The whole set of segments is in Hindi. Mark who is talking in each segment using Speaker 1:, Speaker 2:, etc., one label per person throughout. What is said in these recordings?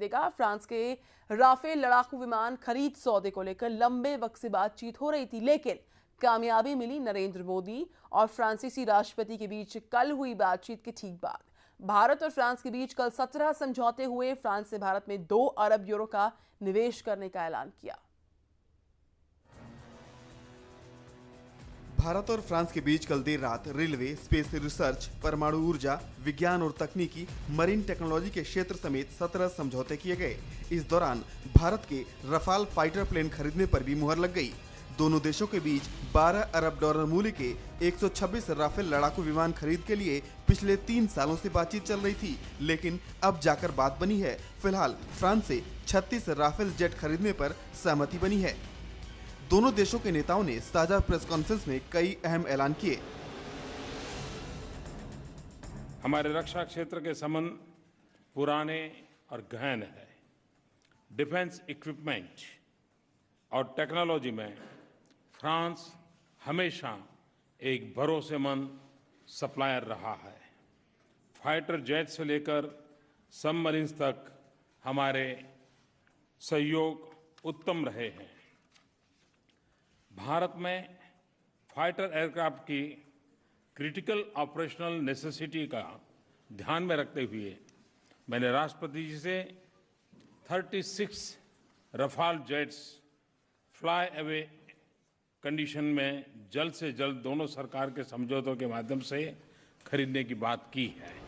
Speaker 1: देगा। फ्रांस के राफेल लड़ाकू विमान खरीद सौदे को लेकर लंबे वक्त से बातचीत हो रही थी, लेकिन कामयाबी मिली नरेंद्र मोदी और फ्रांसीसी राष्ट्रपति के बीच कल हुई बातचीत के ठीक बाद। भारत और फ्रांस के बीच कल 17 समझौते हुए। फ्रांस ने भारत में 2 अरब यूरो का निवेश करने का ऐलान किया।
Speaker 2: भारत और फ्रांस के बीच कल देर रात रेलवे, स्पेस रिसर्च, परमाणु ऊर्जा, विज्ञान और तकनीकी, मरीन टेक्नोलॉजी के क्षेत्र समेत 17 समझौते किए गए। इस दौरान भारत के रफाल फाइटर प्लेन खरीदने पर भी मुहर लग गई। दोनों देशों के बीच 12 अरब डॉलर मूल्य के 126 राफेल लड़ाकू विमान खरीद के लिए पिछले 3 सालों से बातचीत चल रही थी, लेकिन अब जाकर बात बनी है। फिलहाल फ्रांस से 36 राफेल जेट खरीदने पर सहमति बनी है। दोनों देशों के नेताओं ने साझा प्रेस कॉन्फ्रेंस में कई अहम ऐलान किए।
Speaker 3: हमारे रक्षा क्षेत्र के संबंध पुराने और गहन है। डिफेंस इक्विपमेंट और टेक्नोलॉजी में फ्रांस हमेशा एक भरोसेमंद सप्लायर रहा है। फाइटर जेट से लेकर सबमरीन्स तक हमारे सहयोग उत्तम रहे हैं। भारत में फाइटर एयरक्राफ्ट की क्रिटिकल ऑपरेशनल नेसेसिटी का ध्यान में रखते हुए मैंने राष्ट्रपति जी से 36 Rafale jets fly away condition में जल्द से जल्द दोनों सरकार के समझौतों के माध्यम से खरीदने की बात की है।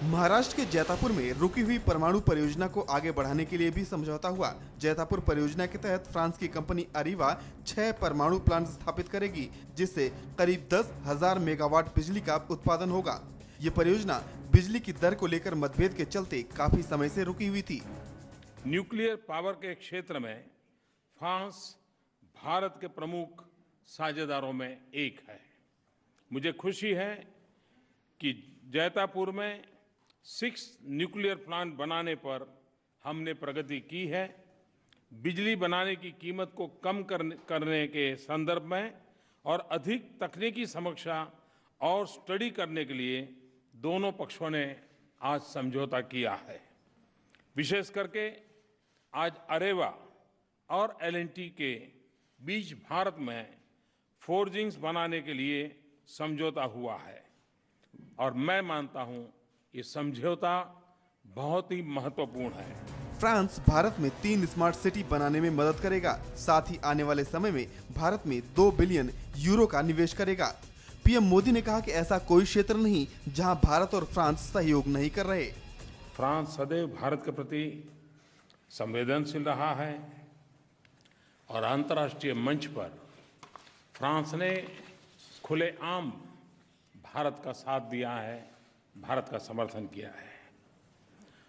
Speaker 2: महाराष्ट्र के जैतापुर में रुकी हुई परमाणु परियोजना को आगे बढ़ाने के लिए भी समझौता हुआ। जैतापुर परियोजना के तहत फ्रांस की कंपनी अरीवा 6 परमाणु प्लांट स्थापित करेगी, जिससे करीब 10,000 मेगावाट बिजली का उत्पादन होगा। ये परियोजना बिजली की दर को लेकर मतभेद के चलते काफी समय से रुकी हुई थी।
Speaker 3: न्यूक्लियर पावर के क्षेत्र में फ्रांस भारत के प्रमुख साझेदारों में एक है। मुझे खुशी है कि जैतापुर में 6 न्यूक्लियर प्लांट बनाने पर हमने प्रगति की है। बिजली बनाने की कीमत को कम करने के संदर्भ में और अधिक तकनीकी समीक्षा और स्टडी करने के लिए दोनों पक्षों ने आज समझौता किया है। विशेष करके आज अरेवा और एल&टी के बीच भारत में फोर्जिंग्स बनाने के लिए समझौता हुआ है और मैं मानता हूं ये समझौता बहुत ही महत्वपूर्ण है।
Speaker 2: फ्रांस भारत में 3 स्मार्ट सिटी बनाने में मदद करेगा। साथ ही आने वाले समय में भारत में 2 बिलियन यूरो का निवेश करेगा। पीएम मोदी ने कहा कि ऐसा कोई क्षेत्र नहीं जहां भारत और फ्रांस सहयोग नहीं कर रहे।
Speaker 3: फ्रांस सदैव भारत के प्रति संवेदनशील रहा है और अंतर्राष्ट्रीय मंच पर फ्रांस ने खुलेआम भारत का साथ दिया है, भारत का समर्थन किया है।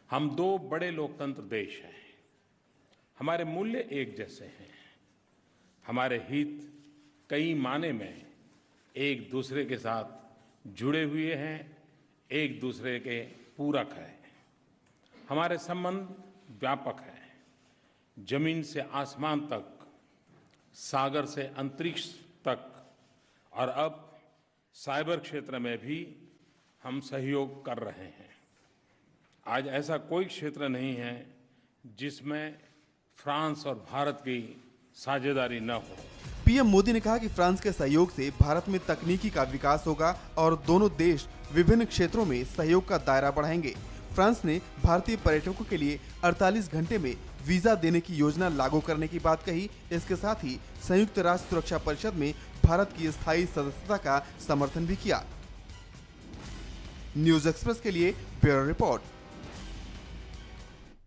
Speaker 3: हम 2 बड़े लोकतंत्र देश हैं। हमारे मूल्य एक जैसे हैं। हमारे हित कई मायने में एक दूसरे के साथ जुड़े हुए हैं, एक दूसरे के पूरक हैं। हमारे संबंध व्यापक हैं, जमीन से आसमान तक, सागर से अंतरिक्ष तक और अब साइबर क्षेत्र में भी हम सहयोग कर रहे हैं। आज ऐसा कोई क्षेत्र नहीं है जिसमें फ्रांस और भारत की साझेदारी न हो।
Speaker 2: पीएम मोदी ने कहा कि फ्रांस के सहयोग से भारत में तकनीकी का विकास होगा और दोनों देश विभिन्न क्षेत्रों में सहयोग का दायरा बढ़ाएंगे। फ्रांस ने भारतीय पर्यटकों के लिए 48 घंटे में वीजा देने की योजना लागू करने की बात कही। इसके साथ ही संयुक्त राष्ट्र सुरक्षा परिषद में भारत की स्थायी सदस्यता का समर्थन भी किया। न्यूज़ एक्सप्रेस के लिए ब्यूरो रिपोर्ट।